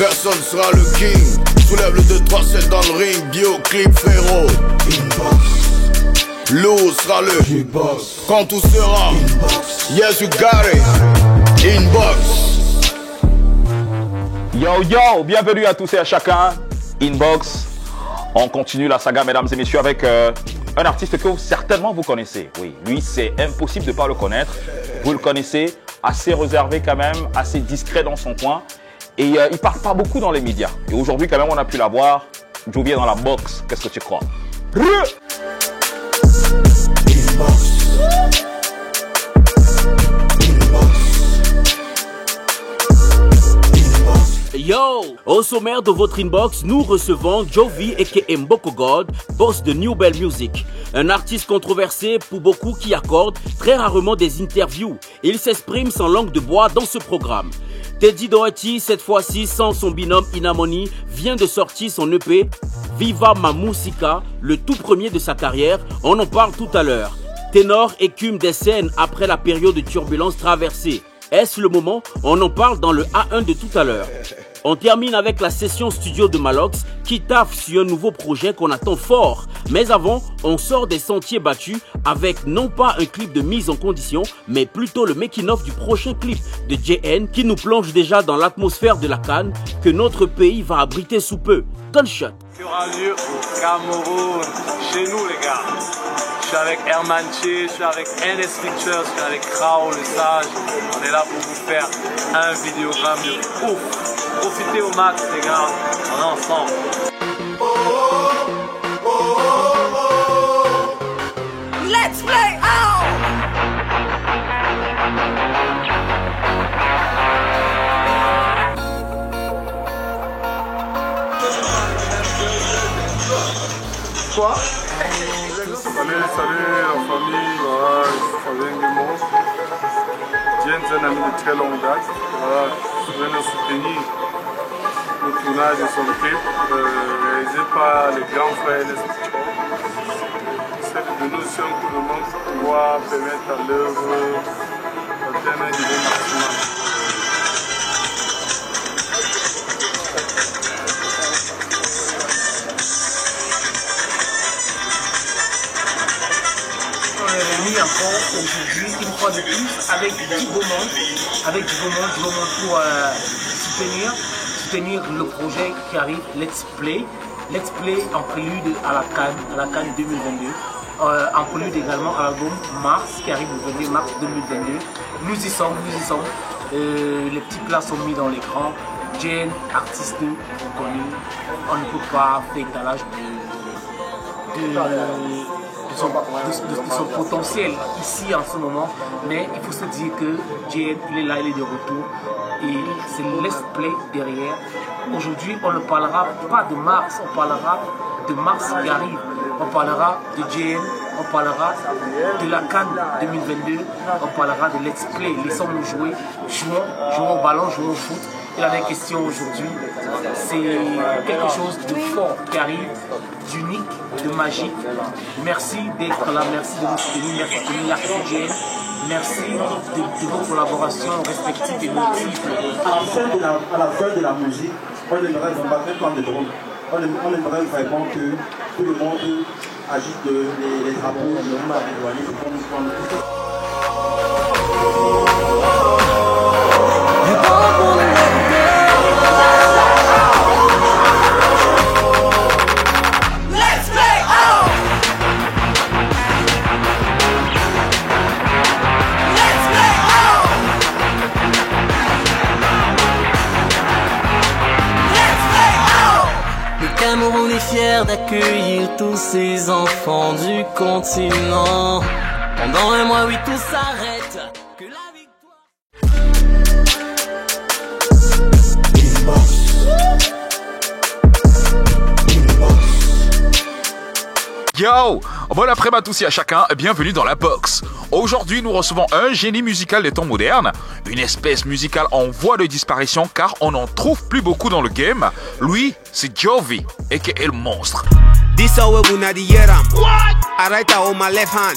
personne sera le king. Soulève le 2-3-7 dans le ring, bioclip frérot. Inbox. Lou sera le Inbox. Quand tout sera Inbox. Yes you got it. Inbox. Yo yo, bienvenue à tous et à chacun. Inbox. On continue la saga mesdames et messieurs avec un artiste que certainement vous connaissez. Oui, lui c'est impossible de ne pas le connaître. Vous le connaissez, assez réservé quand même, assez discret dans son coin. Et il ne parle pas beaucoup dans les médias. Et aujourd'hui quand même on a pu la voir. Jovi est dans la box, qu'est-ce que tu crois? Yo! Au sommaire de votre inbox, nous recevons Jovi aka Mboko God, boss de New Bell Music. Un artiste controversé pour beaucoup qui accorde très rarement des interviews. Il s'exprime sans langue de bois dans ce programme. Teddy Doherty, cette fois-ci sans son binôme Inamoni, vient de sortir son EP Viva Ma Musica, le tout premier de sa carrière. On en parle tout à l'heure. Ténor écume des scènes après la période de turbulence traversée. Est-ce le moment? On en parle dans le A1 de tout à l'heure. On termine avec la session studio de Malox qui taffe sur un nouveau projet qu'on attend fort. Mais avant, on sort des sentiers battus avec non pas un clip de mise en condition, mais plutôt le making-of du prochain clip de JN qui nous plonge déjà dans l'atmosphère de la Cannes que notre pays va abriter sous peu. Gunshot. Qui aura lieu au Cameroun, chez nous les gars. Je suis avec Hermanché, je suis avec NS Pictures, je suis avec Krao le Sage. On est là pour vous faire un vidéogramme de ouf. Profitez au max les gars, on est ensemble. Let's play out! Quoi? Salut la famille, voilà, ça vient du monde. Jane c'est un ami de très longue date, voilà, je viens de soutenir le tournage de son clip réalisé par les grands frères NS Pictures. C'est de nous aussi un coup de main pour pouvoir permettre à l'œuvre d'atteindre un niveau maximum. Encore aujourd'hui une fois de plus avec du beau monde pour soutenir le projet qui arrive Let's Play en prélude à la Cannes 2022, en prélude également à l'album Mars qui arrive le 22 mars 2022. Nous y sommes, les petits plats sont mis dans l'écran. Jane, artiste connu, on ne peut pas faire étalage de son potentiel ici en ce moment, mais il faut se dire que Jane, il est là, il est de retour et c'est Let's Play derrière. Aujourd'hui on ne parlera pas de Mars, on parlera de Mars qui arrive, on parlera de Jane, on parlera de la Cannes 2022, on parlera de Let's Play. Laissons-nous jouer, jouons au ballon, jouons au foot. Et la vraie question aujourd'hui, c'est quelque chose de fort qui arrive, d'unique, de magique. Merci d'être là, merci de nous soutenir, merci de soutenir l'artiste Jane, merci de vos collaborations respectives et multiples. À la fin de la musique, on aimerait battre comme des drones. On aimerait vraiment que tout le monde agite les drapeaux, le monde a dévoilé, On est fiers d'accueillir tous ces enfants du continent. Pendant un mois, oui, tout s'arrête. Que la victoire. Yo, bon après-midi à tous et à chacun, bienvenue dans la box. Aujourd'hui, nous recevons un génie musical des temps modernes, une espèce musicale en voie de disparition car on n'en trouve plus beaucoup dans le game. Lui, c'est Jovi, aka le monstre. This all we na the yeram. I write out on my left hand.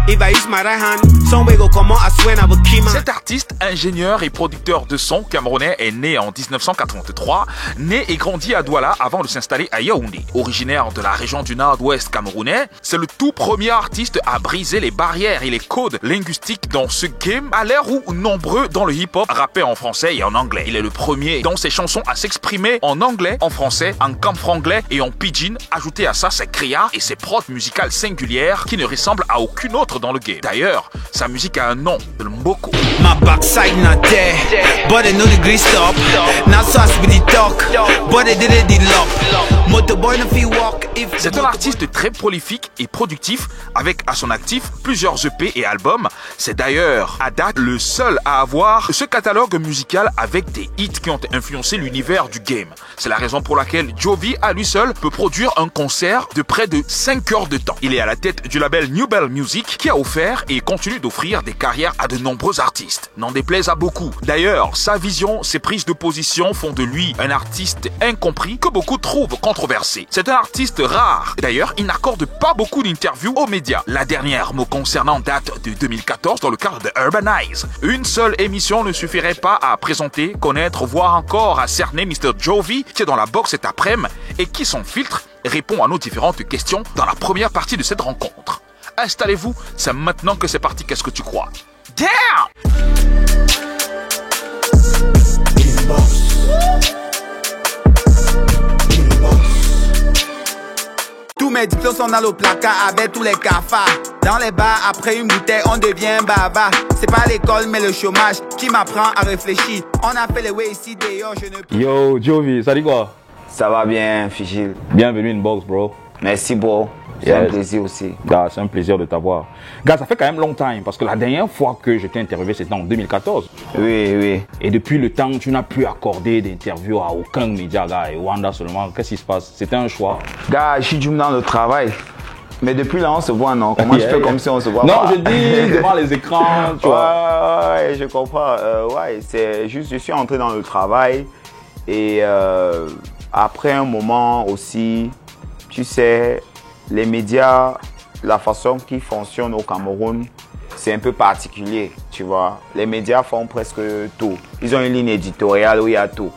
If I use my right hand, somewhere go come out, I swear I will kill man. Cet artiste, ingénieur et producteur de son camerounais est né en 1983, né et grandi à Douala avant de s'installer à Yaoundé. Originaire de la région du nord-ouest camerounais, c'est le tout premier artiste à briser les barrières et les codes linguistiques dans ce game à l'ère où nombreux dans le hip-hop rappaient en français et en anglais. Il est le premier dans ses chansons à s'exprimer en anglais, en français, en camfranglais et en pidgin. Ajouté à ça ses criards et ses prods musicales singulières qui ne ressemblent à aucune autre dans le game. D'ailleurs, sa musique a un nom, le Mboko. My backside not there, but I know the grease stop. Now sauce with the talk, but I did it the lock. Motorboy no feel walk if. C'est un artiste très prolifique et productif avec à son actif plusieurs EP et albums. C'est d'ailleurs à date le seul à avoir ce catalogue musical avec des hits qui ont influencé l'univers du game. C'est la raison pour laquelle Jovi à lui seul peut produire un concert de près de 5 heures de temps. Il est à la tête du label New Bell Music qui a offert et continue d'offrir des carrières à de nombreux artistes. N'en déplaise à beaucoup. D'ailleurs, sa vision, ses prises de position font de lui un artiste incompris que beaucoup trouvent controversé. C'est un artiste rare. D'ailleurs, il n'accorde pas beaucoup d'interviews aux médias. La dernière me concernant date de 2014 dans le cadre de Urbanize. Une seule émission ne suffirait pas à présenter, connaître, voire encore à cerner Mr. Jovi qui est dans la box cet après-midi et qui sans filtre répond à nos différentes questions dans la première partie de cette rencontre. Installez-vous, c'est maintenant que c'est parti, qu'est-ce que tu crois? Damn! Tous mes diplômes sont dans le placard avec tous les cafards. Dans les bars, après une bouteille, on devient baba. C'est pas l'école, mais le chômage qui m'apprend à réfléchir. On a fait les way ici d'ailleurs, je ne... Yo, Jovi, ça dit quoi? Ça va bien, Figil. Bienvenue Inbox, bro. Merci, bro. C'est un plaisir aussi. Gars, c'est un plaisir de t'avoir. Gars, ça fait quand même longtemps, parce que la dernière fois que je t'ai interviewé, c'était en 2014. Oui. Et depuis le temps, tu n'as plus accordé d'interview à aucun média, gars, et Wanda seulement. Qu'est-ce qui se passe? C'était un choix. Gars, je suis du dans le travail. Mais depuis là, on se voit, non? Comment tu fais comme si on se voit non, pas? Je dis devant les écrans, tu vois. Ouais, je comprends. Ouais, c'est juste, je suis entré dans le travail. Et après un moment aussi, tu sais, les médias, la façon qu'ils fonctionnent au Cameroun, c'est un peu particulier, tu vois. Les médias font presque tout. Ils ont une ligne éditoriale où il y a tout.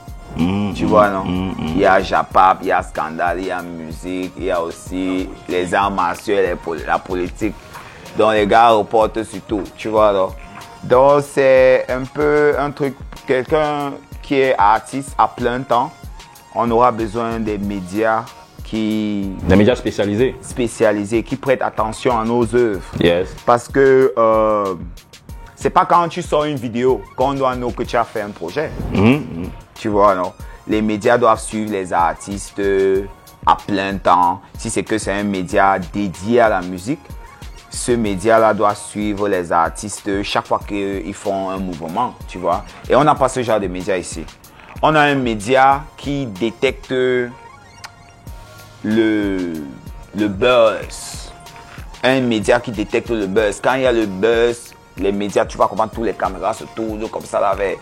Tu vois, non? Il y a Japap, il y a Scandale, il y a musique, il y a aussi les arts martiaux, la politique. Donc les gars reportent sur tout, tu vois, non? Donc c'est un peu un truc, quelqu'un qui est artiste à plein temps, on aura besoin des médias des médias spécialisés. Spécialisés, qui prêtent attention à nos œuvres. Yes. Parce que c'est pas quand tu sors une vidéo qu'on doit know que tu as fait un projet. Tu vois, non? Les médias doivent suivre les artistes à plein temps. Si c'est que c'est un média dédié à la musique, ce média-là doit suivre les artistes chaque fois qu'ils font un mouvement, tu vois. Et on n'a pas ce genre de média ici. On a un média qui détecte le buzz. Un média qui détecte le buzz. Quand il y a le buzz, les médias, tu vois comment tous les caméras se tournent comme ça là avec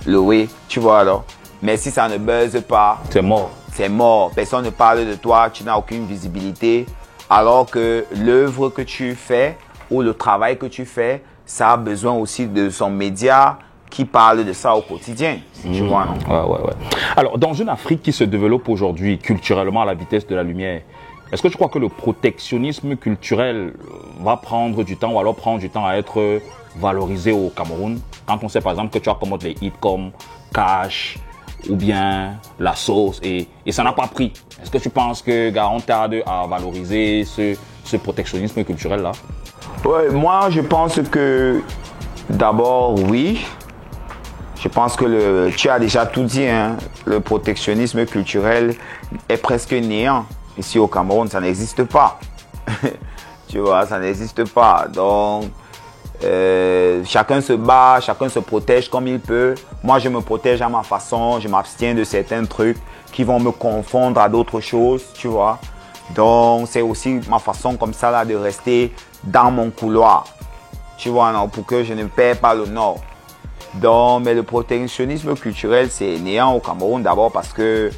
le way, tu vois alors. Mais si ça ne buzz pas, c'est mort. C'est mort. Personne ne parle de toi, tu n'as aucune visibilité. Alors que l'œuvre que tu fais ou le travail que tu fais, ça a besoin aussi de son média qui parle de ça au quotidien. Tu vois, non? Ouais. Alors, dans une Afrique qui se développe aujourd'hui culturellement à la vitesse de la lumière, est-ce que tu crois que le protectionnisme culturel va prendre du temps ou alors prendre du temps à être valorisé au Cameroun? Quand on sait par exemple que tu accommodes les hits comme Cash ou bien La Sauce et ça n'a pas pris. Est-ce que tu penses que gars, on tarde à valoriser ce protectionnisme culturel-là? Ouais, moi je pense que d'abord oui. Je pense que tu as déjà tout dit, hein, le protectionnisme culturel est presque néant. Ici au Cameroun, ça n'existe pas. Tu vois, ça n'existe pas. Donc, chacun se bat, chacun se protège comme il peut. Moi, je me protège à ma façon. Je m'abstiens de certains trucs qui vont me confondre à d'autres choses, tu vois. Donc, c'est aussi ma façon comme ça là de rester dans mon couloir. Tu vois, non, pour que je ne perds pas le nord. Donc, mais le protectionnisme culturel, c'est néant au Cameroun d'abord parce que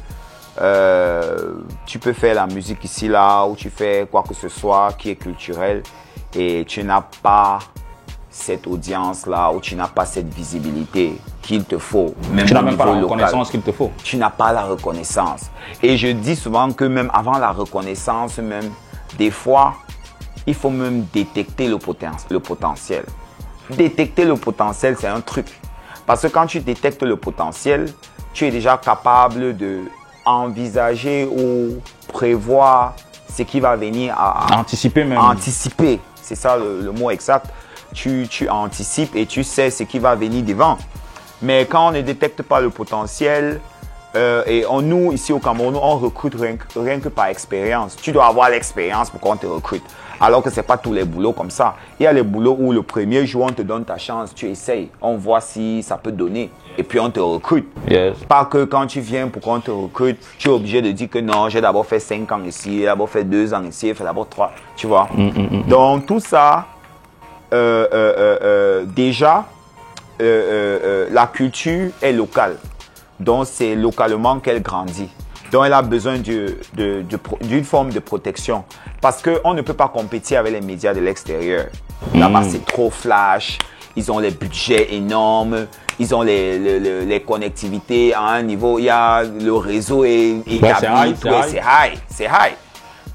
tu peux faire la musique ici, là, ou tu fais quoi que ce soit qui est culturel et tu n'as pas cette audience-là, ou tu n'as pas cette visibilité qu'il te faut. Tu n'as même pas la reconnaissance qu'il te faut. Tu n'as pas la reconnaissance. Et je dis souvent que même avant la reconnaissance, même des fois, il faut même détecter le potentiel. Détecter le potentiel, c'est un truc. Parce que quand tu détectes le potentiel, tu es déjà capable de envisager ou prévoir ce qui va venir à anticiper même. Anticiper, c'est ça le mot exact. Tu anticipes et tu sais ce qui va venir devant. Mais quand on ne détecte pas le potentiel, et nous, ici au Cameroun, on recrute rien que par expérience. Tu dois avoir l'expérience pour qu'on te recrute. Alors que ce n'est pas tous les boulots comme ça. Il y a les boulots où le premier jour, on te donne ta chance, tu essayes, on voit si ça peut donner. Et puis on te recrute. Yes. Pas que quand tu viens pour qu'on te recrute, tu es obligé de dire que non, j'ai d'abord fait 5 ans ici, j'ai d'abord fait 2 ans ici, j'ai fait d'abord 3. Tu vois. Donc tout ça, déjà, la culture est locale. Donc c'est localement qu'elle grandit. Donc elle a besoin d'une forme de protection. Parce qu'on ne peut pas compétir avec les médias de l'extérieur. Là-bas, c'est trop flash. Ils ont les budgets énormes. Ils ont les connectivités à un niveau. Il y a le réseau est établi. C'est high.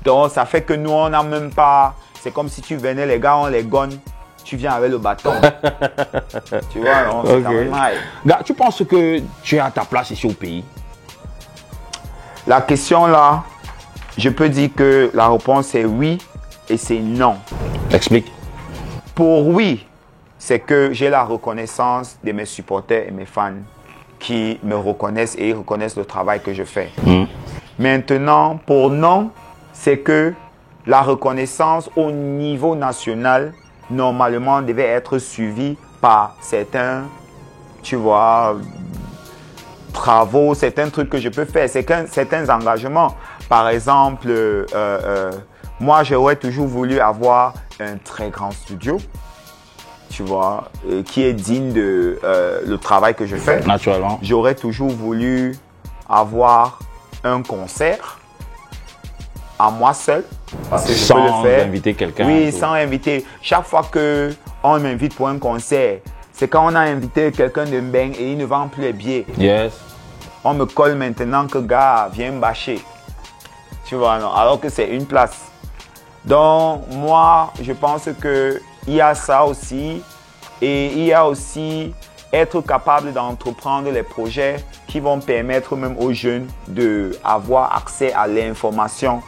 Donc ça fait que nous, on n'a même pas... C'est comme si tu venais, les gars, on les gonne. Tu viens avec le bâton. Tu vois, c'est quand même high. Gars, tu penses que tu es à ta place ici au pays? La question là, je peux dire que la réponse est oui et c'est non. Explique. Pour oui, c'est que j'ai la reconnaissance de mes supporters et mes fans qui me reconnaissent et ils reconnaissent le travail que je fais. Maintenant, pour non, c'est que la reconnaissance au niveau national, normalement, devait être suivie par certains, tu vois, travaux, certains trucs que je peux faire, certains engagements. Par exemple, moi, j'aurais toujours voulu avoir un très grand studio, tu vois, qui est digne de le travail que je fais. Naturellement. J'aurais toujours voulu avoir un concert à moi seul. Parce que je peux le faire. Sans inviter quelqu'un. Oui, sans inviter. Chaque fois qu'on m'invite pour un concert, c'est quand on a invité quelqu'un de Mbeng et il ne vend plus les billets. Yes. On me colle maintenant que gars, viens me bâcher. Tu vois, non? Alors que c'est une place. Donc, moi, je pense qu'il y a ça aussi. Et il y a aussi être capable d'entreprendre les projets qui vont permettre même aux jeunes d'avoir accès à l'information.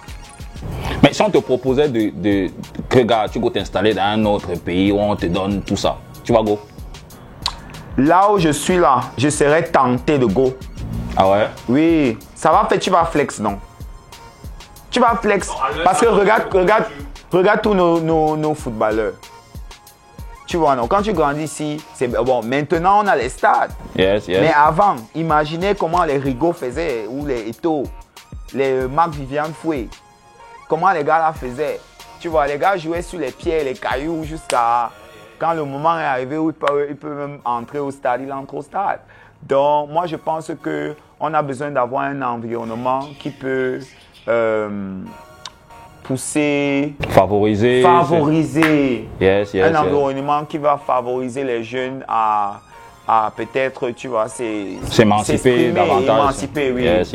Mais si on te proposait que gars, tu vas t'installer dans un autre pays où on te donne tout ça, tu vas go? Là où je suis là, je serais tenté de go. Ah ouais? Oui, ça va faire, tu vas flex, non? Tu vas flex. Parce que regarde tous nos footballeurs. Tu vois, non? Quand tu grandis ici, c'est bon. Maintenant, on a les stades. Yes, yes. Mais avant, imaginez comment les Rigaud faisaient, ou les Eto'o, les Marc-Viviane Foué. Comment les gars là faisaient. Tu vois, les gars jouaient sur les pieds, les cailloux, jusqu'à quand le moment est arrivé où il peut même entrer au stade, il entre au stade. Donc, moi, je pense qu'on a besoin d'avoir un environnement qui peut pousser, favoriser. Yes, un environnement qui va favoriser les jeunes à peut-être, tu vois, s'émanciper davantage. Émanciper, oui. Yes.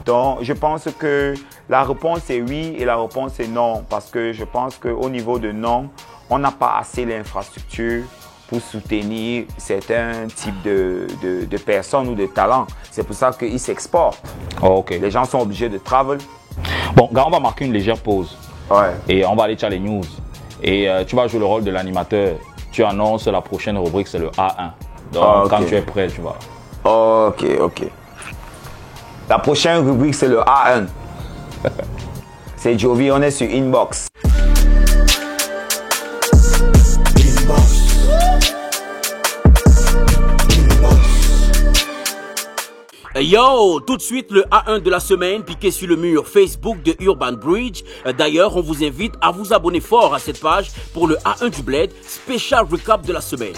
Donc, je pense que la réponse est oui et la réponse est non. Parce que je pense qu'au niveau de non, on n'a pas assez l'infrastructure pour soutenir certains types de personnes ou de talents. C'est pour ça qu'ils s'exportent. Oh, ok. Les gens sont obligés de travel. Bon, gars, on va marquer une légère pause. Ouais. Et on va aller sur les news. Et tu vas jouer le rôle de l'animateur. Tu annonces la prochaine rubrique, c'est le A1. Donc, quand tu es prêt, tu vois. Ok. La prochaine rubrique, c'est le A1. C'est Jovi, on est sur Inbox. Yo, tout de suite le A1 de la semaine piqué sur le mur Facebook de Urban Bridge. D'ailleurs, on vous invite à vous abonner fort à cette page pour le A1 du Bled, spécial recap de la semaine.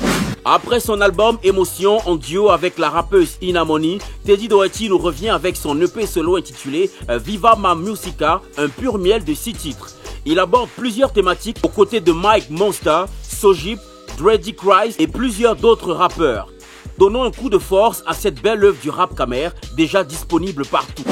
Après son album Émotion en duo avec la rappeuse Inamoni, Teddy Doherty nous revient avec son EP solo intitulé Viva Ma Musica, un pur miel de 6 titres. Il aborde plusieurs thématiques aux côtés de Mike Monster, Sojip, Dreddy Christ et plusieurs d'autres rappeurs. Donnons un coup de force à cette belle œuvre du rap Kamer, déjà disponible partout.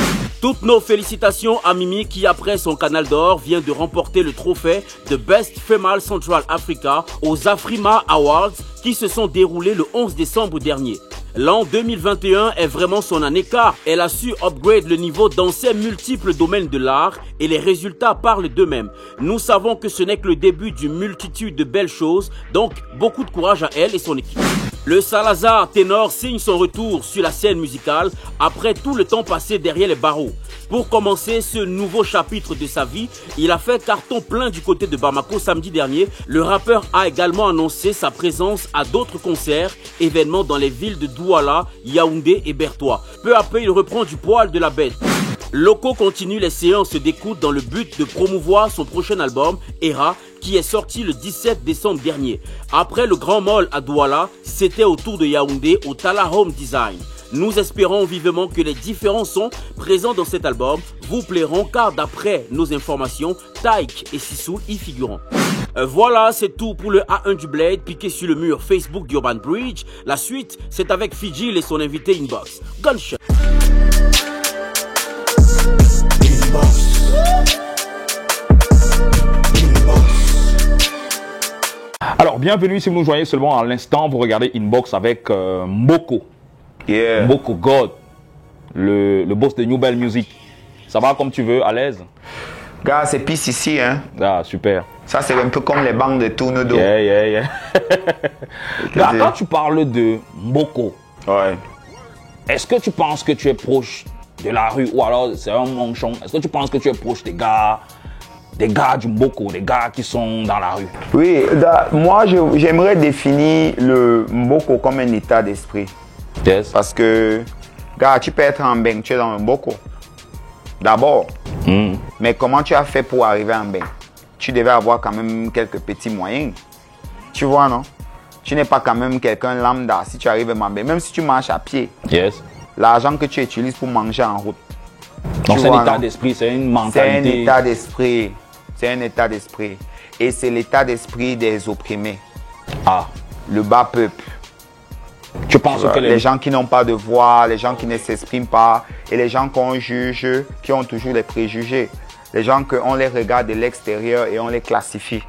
Toutes nos félicitations à Mimi qui, après son Canal d'Or, vient de remporter le trophée de Best Female Central Africa aux Afrima Awards qui se sont déroulés le 11 décembre dernier. L'an 2021 est vraiment son année car elle a su upgrade le niveau dans ses multiples domaines de l'art et les résultats parlent d'eux-mêmes. Nous savons que ce n'est que le début d'une multitude de belles choses, donc beaucoup de courage à elle et son équipe. Le Salazar ténor signe son retour sur la scène musicale après tout le temps passé derrière les barreaux. Pour commencer ce nouveau chapitre de sa vie, il a fait carton plein du côté de Bamako samedi dernier. Le rappeur a également annoncé sa présence à d'autres concerts, événements dans les villes de Douala, Yaoundé et Bertois. Peu à peu, il reprend du poil de la bête. Loco continue les séances d'écoute dans le but de promouvoir son prochain album, Era, qui est sorti le 17 décembre dernier. Après le Grand Mall à Douala, c'était au tour de Yaoundé au Tala Home Design. Nous espérons vivement que les différents sons présents dans cet album vous plairont car d'après nos informations, Taïk et Sissou y figurent. Voilà, c'est tout pour le A1 du Bled piqué sur le mur Facebook d'Urban Bridge. La suite, c'est avec Fidjil et son invité Inbox. Gunshot. Alors, bienvenue si vous nous joignez seulement à l'instant, vous regardez Inbox avec Mboko. Yeah. Mboko God, le boss de New Bell Music. Ça va comme tu veux, à l'aise? Gars, c'est pisse ici, hein. Ah, super. Ça, c'est un peu comme les banques de Tournedo. Yeah. Là, quand tu parles de Mboko, ouais. Est-ce que tu penses que tu es proche de la rue ou alors c'est un manchon? Est-ce que tu penses que tu es proche des gars du Mboko, des gars qui sont dans la rue? Oui, moi, j'aimerais définir le Mboko comme un état d'esprit. Yes. Parce que, gars, tu peux être en Mbeng, tu es dans un Mboko. D'abord. Mais comment tu as fait pour arriver en Mbeng? Tu devais avoir quand même quelques petits moyens. Tu vois, non? Tu n'es pas quand même quelqu'un lambda si tu arrives en Mbeng. Même si tu marches à pied. Yes. L'argent que tu utilises pour manger en route. Donc c'est un état d'esprit, c'est une mentalité. C'est un état d'esprit. C'est un état d'esprit. Et c'est l'état d'esprit des opprimés. Ah. Le bas peuple. Tu penses que les gens qui n'ont pas de voix, les gens qui ne s'expriment pas, et les gens qu'on juge, qui ont toujours des préjugés. Les gens qu'on les regarde de l'extérieur et on les classifie.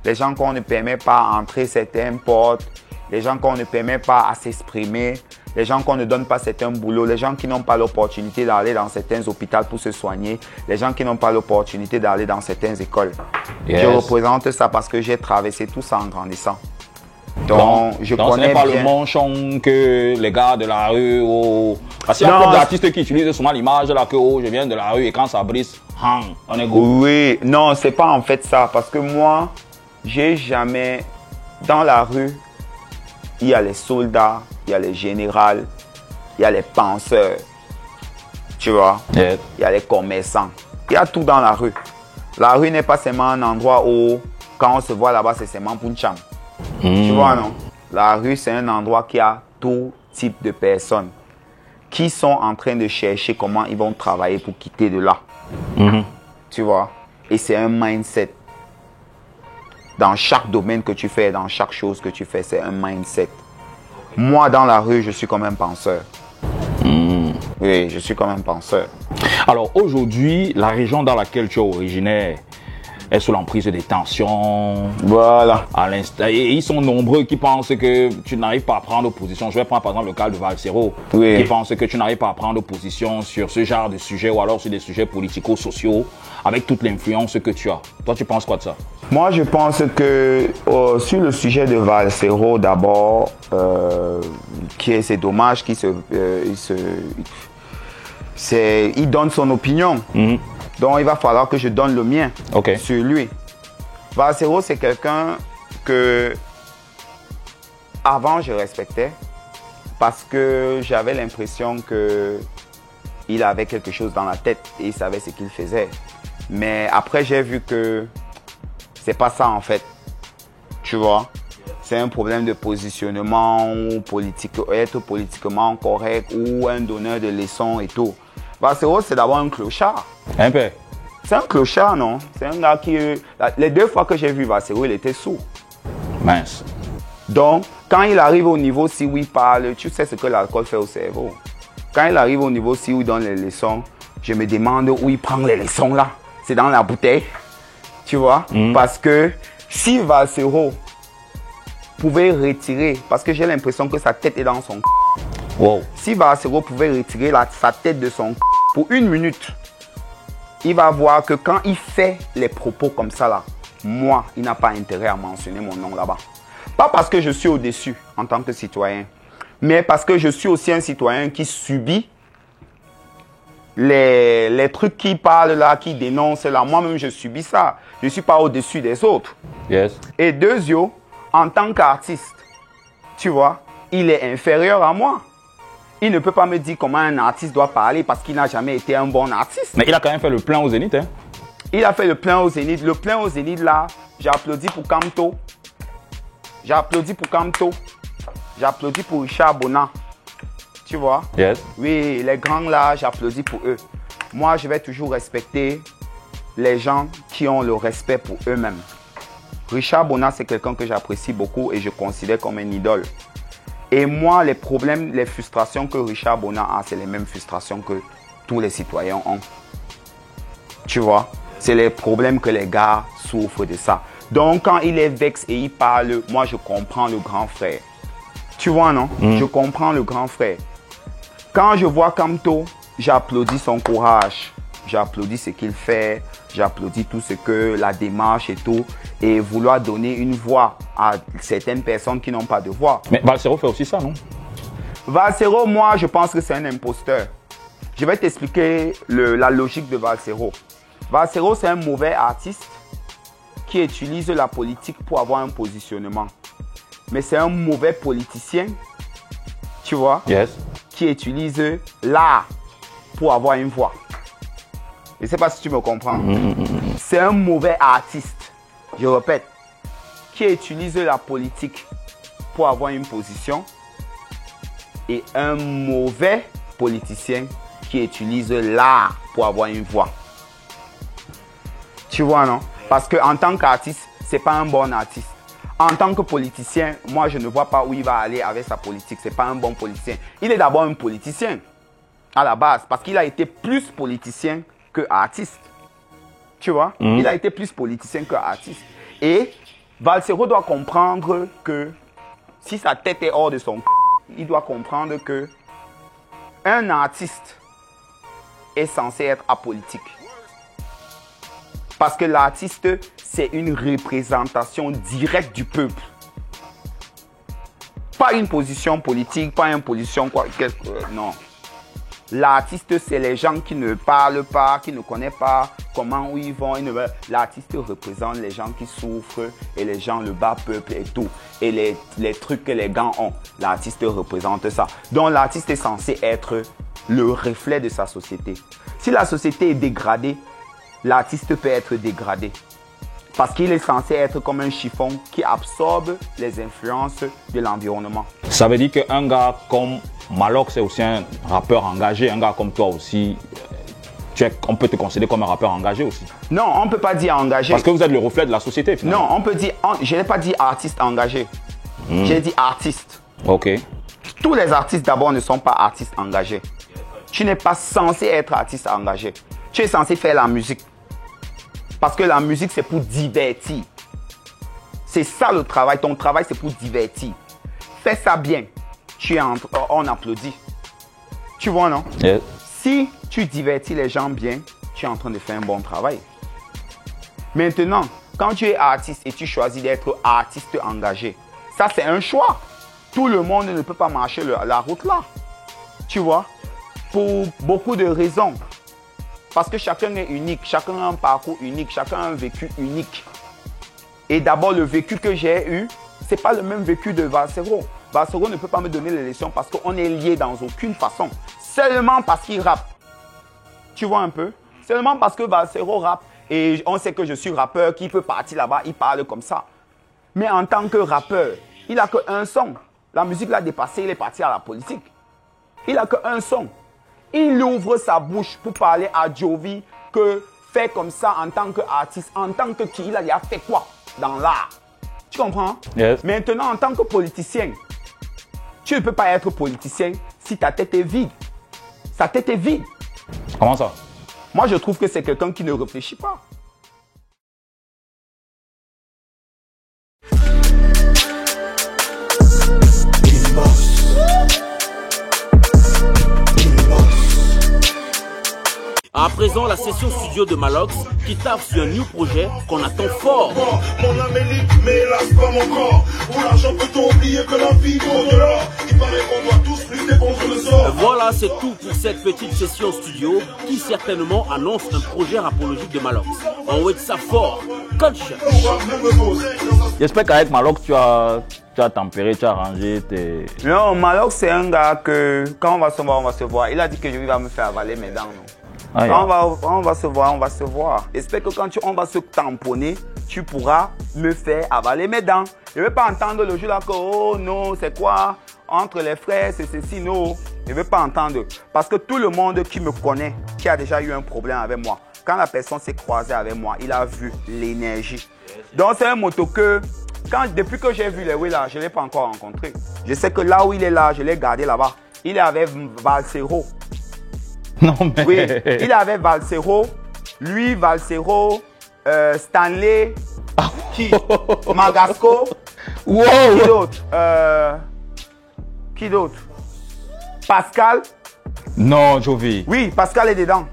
Les gens qu'on ne permet pas entrer certaines portes. Les gens qu'on ne permet pas à s'exprimer. Les gens qu'on ne donne pas certains boulots. Les gens qui n'ont pas l'opportunité d'aller dans certains hôpitaux pour se soigner. Les gens qui n'ont pas l'opportunité d'aller dans certaines écoles. Yes. Je représente ça parce que j'ai traversé tout ça en grandissant. Donc je connais pas bien. Le manchon que les gars de la rue parce qu'il y a beaucoup d'artistes qui utilisent souvent l'image là que je viens de la rue et quand ça brise, on est go. Oui, non, c'est pas en fait ça parce que moi, j'ai jamais dans la rue, il y a les soldats, il y a les généraux, il y a les penseurs. Tu vois? Yes. Il y a les commerçants. Il y a tout dans la rue. La rue n'est pas seulement un endroit où quand on se voit là-bas, c'est seulement pour une chambre. Tu vois, non? La rue, c'est un endroit qui a tout type de personnes qui sont en train de chercher comment ils vont travailler pour quitter de là. Tu vois? Et c'est un mindset. Dans chaque domaine que tu fais, dans chaque chose que tu fais, c'est un mindset. Moi, dans la rue, je suis comme un penseur. Oui, je suis comme un penseur. Alors, aujourd'hui, la région dans laquelle tu es originaire est sous l'emprise des tensions. Voilà. À l'instant, et ils sont nombreux qui pensent que tu n'arrives pas à prendre position. Je vais prendre par exemple le cas de Valsero, qui pense que tu n'arrives pas à prendre position sur ce genre de sujet ou alors sur des sujets politico-sociaux avec toute l'influence que tu as. Toi, tu penses quoi de ça? Moi, je pense que sur le sujet de Valsero, d'abord, c'est dommage qu'il il donne son opinion. Donc, il va falloir que je donne le mien sur lui. Valsero, c'est quelqu'un que, avant, je respectais parce que j'avais l'impression que il avait quelque chose dans la tête et il savait ce qu'il faisait. Mais après, j'ai vu que c'est pas ça en fait. Tu vois? C'est un problème de positionnement ou politique, être politiquement correct ou un donneur de leçons et tout. Valsero, c'est d'abord un clochard. Un peu. C'est un clochard, non? C'est un gars qui... Les 2 fois que j'ai vu Valsero, il était sourd. Mince. Donc, quand il arrive au niveau si où il parle, tu sais ce que l'alcool fait au cerveau. Quand il arrive au niveau si où il donne les leçons, je me demande où il prend les leçons là. C'est dans la bouteille. Tu vois? Parce que si Valsero pouvait retirer, parce que j'ai l'impression que sa tête est dans son wow. Si Valsero pouvait retirer sa tête de son pour 1 minute, il va voir que quand il fait les propos comme ça là, moi, il n'a pas intérêt à mentionner mon nom là-bas. Pas parce que je suis au-dessus en tant que citoyen, mais parce que je suis aussi un citoyen qui subit les trucs qui parlent là, qui dénoncent là. Moi-même, je subis ça. Je ne suis pas au-dessus des autres. Yes. Et deuxièmement, en tant qu'artiste, tu vois, il est inférieur à moi. Il ne peut pas me dire comment un artiste doit parler parce qu'il n'a jamais été un bon artiste. Mais il a quand même fait le plein au Zénith, hein? Il a fait le plein au Zénith. Le plein au Zénith, là, j'ai applaudi pour Kamto. J'ai applaudi pour Kamto. J'ai applaudi pour Richard Bona. Tu vois? Yes. Oui, les grands là, j'applaudis pour eux. Moi, je vais toujours respecter les gens qui ont le respect pour eux-mêmes. Richard Bona, c'est quelqu'un que j'apprécie beaucoup et je considère comme un idole. Et moi, les problèmes, les frustrations que Richard Bona a, c'est les mêmes frustrations que tous les citoyens ont. Tu vois? C'est les problèmes que les gars souffrent de ça. Donc, quand il est vexé et il parle, moi, je comprends le grand frère. Tu vois, non? Je comprends le grand frère. Quand je vois Kamto, j'applaudis son courage. J'applaudis ce qu'il fait. J'applaudis tout ce que la démarche et tout. Et vouloir donner une voix à certaines personnes qui n'ont pas de voix. Mais Valsero fait aussi ça, non? Valsero, moi, je pense que c'est un imposteur. Je vais t'expliquer la logique de Valsero. Valsero, c'est un mauvais artiste qui utilise la politique pour avoir un positionnement. Mais c'est un mauvais politicien, tu vois, yes, qui utilise l'art pour avoir une voix. Je ne sais pas si tu me comprends. C'est un mauvais artiste, je répète, qui utilise la politique pour avoir une position et un mauvais politicien qui utilise l'art pour avoir une voix. Tu vois, non? Parce qu'en tant qu'artiste, ce n'est pas un bon artiste. En tant que politicien, moi, je ne vois pas où il va aller avec sa politique. Ce n'est pas un bon politicien. Il est d'abord un politicien, à la base, parce qu'il a été plus politicien que artiste. Tu vois? Il a été plus politicien que artiste. Et Valsero doit comprendre que si sa tête est hors de son il doit comprendre que un artiste est censé être apolitique. Parce que l'artiste, c'est une représentation directe du peuple. Pas une position politique, pas une position quoi. Non. L'artiste, c'est les gens qui ne parlent pas, qui ne connaissent pas comment où ils vont. L'artiste représente les gens qui souffrent et les gens, le bas peuple et tout. Et les trucs que les gars ont, l'artiste représente ça. Donc l'artiste est censé être le reflet de sa société. Si la société est dégradée, l'artiste peut être dégradé. Parce qu'il est censé être comme un chiffon qui absorbe les influences de l'environnement. Ça veut dire qu'un gars comme Malox, c'est aussi un rappeur engagé. Un gars comme toi aussi, on peut te considérer comme un rappeur engagé aussi. Non, on ne peut pas dire engagé. Parce que vous êtes le reflet de la société, finalement. Non, on peut dire... je n'ai pas dit artiste engagé. J'ai dit artiste. Ok. Tous les artistes d'abord ne sont pas artistes engagés. Tu n'es pas censé être artiste engagé. Tu es censé faire la musique. Parce que la musique, c'est pour divertir. C'est ça le travail. Ton travail, c'est pour divertir. Fais ça bien. On applaudit. Tu vois, non? Yes. Si tu divertis les gens bien, tu es en train de faire un bon travail. Maintenant, quand tu es artiste et tu choisis d'être artiste engagé, ça, c'est un choix. Tout le monde ne peut pas marcher la route là. Tu vois? Pour beaucoup de raisons. Parce que chacun est unique, chacun a un parcours unique, chacun a un vécu unique. Et d'abord, le vécu que j'ai eu, ce n'est pas le même vécu de Valsero. Valsero ne peut pas me donner les leçons parce qu'on est liés dans aucune façon. Seulement parce qu'il rappe. Tu vois un peu? Seulement parce que Valsero rappe et on sait que je suis rappeur, qui peut partir là-bas, il parle comme ça. Mais en tant que rappeur, il n'a qu'un son. La musique l'a dépassé, il est parti à la politique. Il n'a qu'un son. Il ouvre sa bouche pour parler à Jovi que fait comme ça en tant qu'artiste, en tant que qui, il a fait quoi dans l'art? Tu comprends? Yes. Maintenant, en tant que politicien, tu ne peux pas être politicien si ta tête est vide. Sa tête est vide. Comment ça? Moi, je trouve que c'est quelqu'un qui ne réfléchit pas. À présent, la session studio de Malox qui tape sur un new projet qu'on attend fort. Mon Amérique, mais hélas pas mon corps. Pour l'argent peut-on oublier que la vie vaut de l'or? Il paraît qu'on doit tous lutter contre le sort. Voilà, c'est tout pour cette petite session studio qui certainement annonce un projet rapologique de Malox. On wait ça fort. Culture. J'espère qu'avec Malox, tu as tempéré, tu as arrangé tes... Non, Malox, c'est un gars que quand on va se voir, on va se voir. Il a dit que je va me faire avaler mes dents. Non? Ah, quand on va se voir, on va se voir. J'espère que quand on va se tamponner, tu pourras me faire avaler mes dents. Je ne veux pas entendre le jour là que, oh non, c'est quoi? Entre les frères, c'est ceci, non. Je ne veux pas entendre. Parce que tout le monde qui me connaît, qui a déjà eu un problème avec moi, quand la personne s'est croisée avec moi, il a vu l'énergie. Donc c'est un moto que, depuis que j'ai vu les oui là, je ne l'ai pas encore rencontré. Je sais que là où il est là, je l'ai gardé là-bas. Il est avec Valsero. Non, mais... Oui, il avait Valsero, lui, Valsero, Stanley, qui? Magasco. Wow. Qui d'autre? Qui d'autre? Pascal. Non, Jovi. Oui, Pascal est dedans.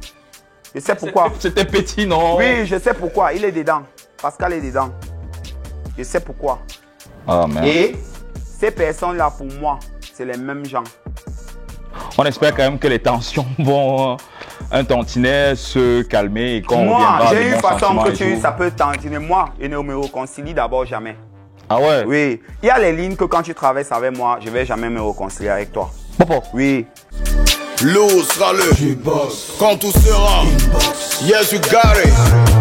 Je sais pourquoi. C'était petit, non? Oui, je sais pourquoi. Il est dedans. Pascal est dedans. Je sais pourquoi. Oh, merde. Et ces personnes-là, pour moi, c'est les mêmes gens. On espère quand même que les tensions vont un tantinet se calmer et qu'on reviendra. Moi, j'ai eu une façon que ça peut tantiner. Moi, je ne me réconcilie d'abord jamais. Ah ouais? Oui. Il y a les lignes que quand tu traverses avec moi, je ne vais jamais me réconcilier avec toi. Popo. Oui. L'eau sera le quand tout sera. Yes, you got it.